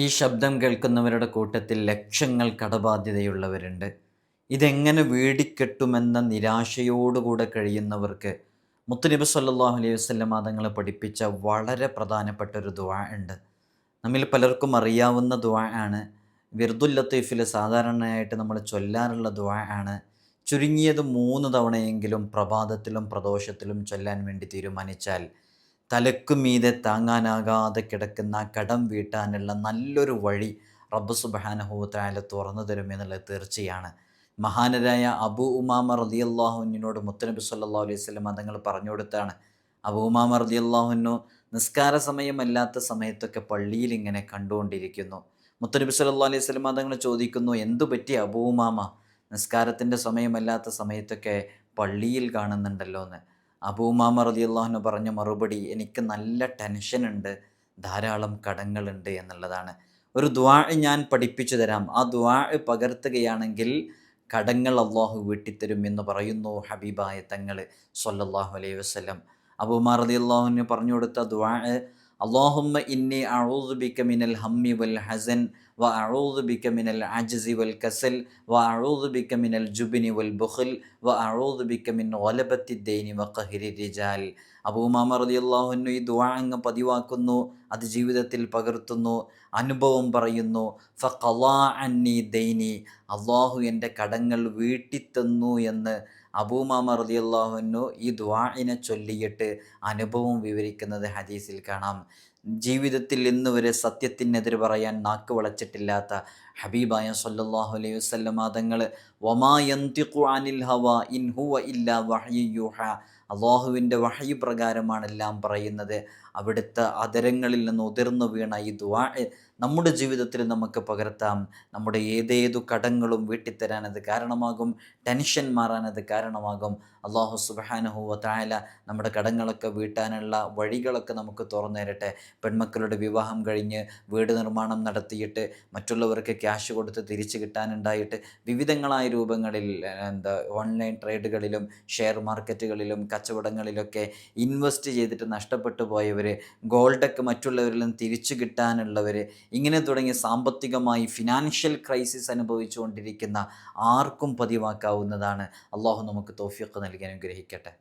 ഈ ശബ്ദം കേൾക്കുന്നവരുടെ കൂട്ടത്തിൽ ലക്ഷങ്ങൾ കടബാധ്യതയുള്ളവരുണ്ട്. ഇതെങ്ങനെ വീടിക്കെട്ടുമെന്ന നിരാശയോടുകൂടെ കഴിയുന്നവർക്ക് മുത്തുനബി സല്ലല്ലാഹു അലൈഹി വസല്ലമ തങ്ങൾ പഠിപ്പിച്ച വളരെ പ്രധാനപ്പെട്ട ഒരു ദുആ ഉണ്ട്. നമ്മിൽ പലർക്കും അറിയാവുന്ന ദുആ ആണ്. വിർദുൽ ലത്തീഫിൽ സാധാരണയായിട്ട് നമ്മൾ ചൊല്ലാറുള്ള ദുആ ആണ്. ചുരുങ്ങിയത് 3 തവണയെങ്കിലും പ്രഭാതത്തിലും പ്രദോഷത്തിലും ചൊല്ലാൻ വേണ്ടി തീരുമാനിച്ചാൽ തലക്കു മീതെ താങ്ങാനാകാതെ കിടക്കുന്ന കടം വീട്ടാനുള്ള നല്ലൊരു വഴി റബ്ബ് സുബ്ഹാനഹു വ തആല തുറന്നു തരുമെന്നുള്ളത് തീർച്ചയാണ്. മഹാനരായ അബൂ ഉമാമ റളിയല്ലാഹു അൻഹുവിനോട് മുത്തുനബി സല്ലല്ലാഹു അലൈഹി വസല്ലം തങ്ങൾ പറഞ്ഞു കൊടുത്താണ്. അബൂ ഉമാമ റളിയല്ലാഹു അൻഹു നിസ്കാര സമയമല്ലാത്ത സമയത്തൊക്കെ പള്ളിയിൽ ഇങ്ങനെ കണ്ടുകൊണ്ടിരിക്കുന്നു. മുത്തുനബി സല്ലല്ലാഹു അലൈഹി വസല്ലം തങ്ങൾ ചോദിക്കുന്നു, എന്തു പറ്റി അബൂ ഉമാമ, നിസ്കാരത്തിൻ്റെ സമയമല്ലാത്ത സമയത്തൊക്കെ പള്ളിയിൽ കാണുന്നുണ്ടല്ലോ എന്ന്. അബൂ ഉമാമ റളിയല്ലാഹു അൻഹു പറഞ്ഞ മറുപടി, എനിക്ക് നല്ല ടെൻഷനുണ്ട്, ധാരാളം കടങ്ങളുണ്ട് എന്നുള്ളതാണ്. ഒരു ദുആ ഞാൻ പഠിപ്പിച്ചു തരാം. ആ ദുആ പകർത്തുകയാണെങ്കിൽ കടങ്ങൾ അള്ളാഹു വീട്ടിത്തരും എന്ന് പറയുന്നു ഹബീബായ തങ്ങൾ സ്വല്ലല്ലാഹു അലൈഹി വസല്ലം. അബൂ ഉമാർ റളിയല്ലാഹു അൻഹു പറഞ്ഞു കൊടുത്ത ദുആ, അല്ലാഹുമ്മ ഇന്നി അഊദു ബിക മിനൽ ഹമ്മി വൽ ഹസൻ വ അഊദു ബിക മിനൽ അജ്സി വൽ കസൽ വ അഊദു ബിക മിനൽ ജുബ്നി വൽ ബുഖൽ വ അഊദു ബിക മിൻ ഗലബത്തി ദൈനി വ ഖഹ്രി റിജാൽ. അബൂ ഉമാമ റളിയല്ലാഹു അൻഹു ഈ ദുആ അങ്ങ് പതിവാക്കുന്നു, അത് ജീവിതത്തിൽ പകർത്തുന്നു, അനുഭവം പറയുന്നു. ഫഖളാ അന്നി ദൈനി, അള്ളാഹു എൻ്റെ കടങ്ങൾ വീട്ടിത്തന്നു എന്ന് അബൂ ഉമാമ റളിയല്ലാഹു അൻഹു ഈ ദുആഇനെ ചൊല്ലിയിട്ട് അനുഭവം വിവരിക്കുന്നത് ഹദീസിൽ കാണാം. ജീവിതത്തിൽ ഇന്ന് വരെ സത്യത്തിനെതിരെ പറയാൻ നാക്ക് വളച്ചിട്ടില്ലാത്ത ഹബീബായ സ്വല്ലല്ലാഹു അലൈഹി വസല്ലമ തങ്ങൾ വമാ യന്തിഖു അനിൽ ഹവ ഇൻ ഹുവ ഇല്ലാ വഹ്യു യൂഹാ, അള്ളാഹുവിൻ്റെ വഹ്യ് പ്രകാരമാണെല്ലാം പറയുന്നത്. അവിടുത്തെ അതരങ്ങളിൽ നിന്ന് ഉതിർന്നു വീണ ഈ ദുആ നമ്മുടെ ജീവിതത്തിൽ നമുക്ക് പകർത്താം. നമ്മുടെ ഏതേതു കടങ്ങളും വീട്ടിത്തരാൻ അത് കാരണമാകും, ടെൻഷൻ മാറാൻ അത് കാരണമാകും. അള്ളാഹു സുബ്ഹാനഹു വ തആല നമ്മുടെ കടങ്ങളൊക്കെ വീട്ടാനുള്ള വഴികളൊക്കെ നമുക്ക് തുറന്നു തരട്ടെ. പെൺമക്കളുടെ വിവാഹം കഴിഞ്ഞ് വീട് നിർമ്മാണം നടത്തിയിട്ട് മറ്റുള്ളവർക്ക് ക്യാഷ് കൊടുത്ത് തിരിച്ചു കിട്ടാനുണ്ടായിട്ട് വിവിധങ്ങളായ രൂപങ്ങളിൽ ഓൺലൈൻ ട്രേഡുകളിലും ഷെയർ മാർക്കറ്റുകളിലും കച്ചവടങ്ങളിലൊക്കെ ഇൻവെസ്റ്റ് ചെയ്തിട്ട് നഷ്ടപ്പെട്ടു പോയവർ, ഗോൾഡൊക്കെ മറ്റുള്ളവരിൽ നിന്ന് തിരിച്ചു കിട്ടാനുള്ളവർ, ഇങ്ങനെ തുടങ്ങി സാമ്പത്തികമായി ഫിനാൻഷ്യൽ ക്രൈസിസ് അനുഭവിച്ചുകൊണ്ടിരിക്കുന്ന ആർക്കും പതിവാക്കാവുന്നതാണ്. അള്ളാഹു നമുക്ക് തൗഫീഖ് നൽകി അനുഗ്രഹിക്കട്ടെ.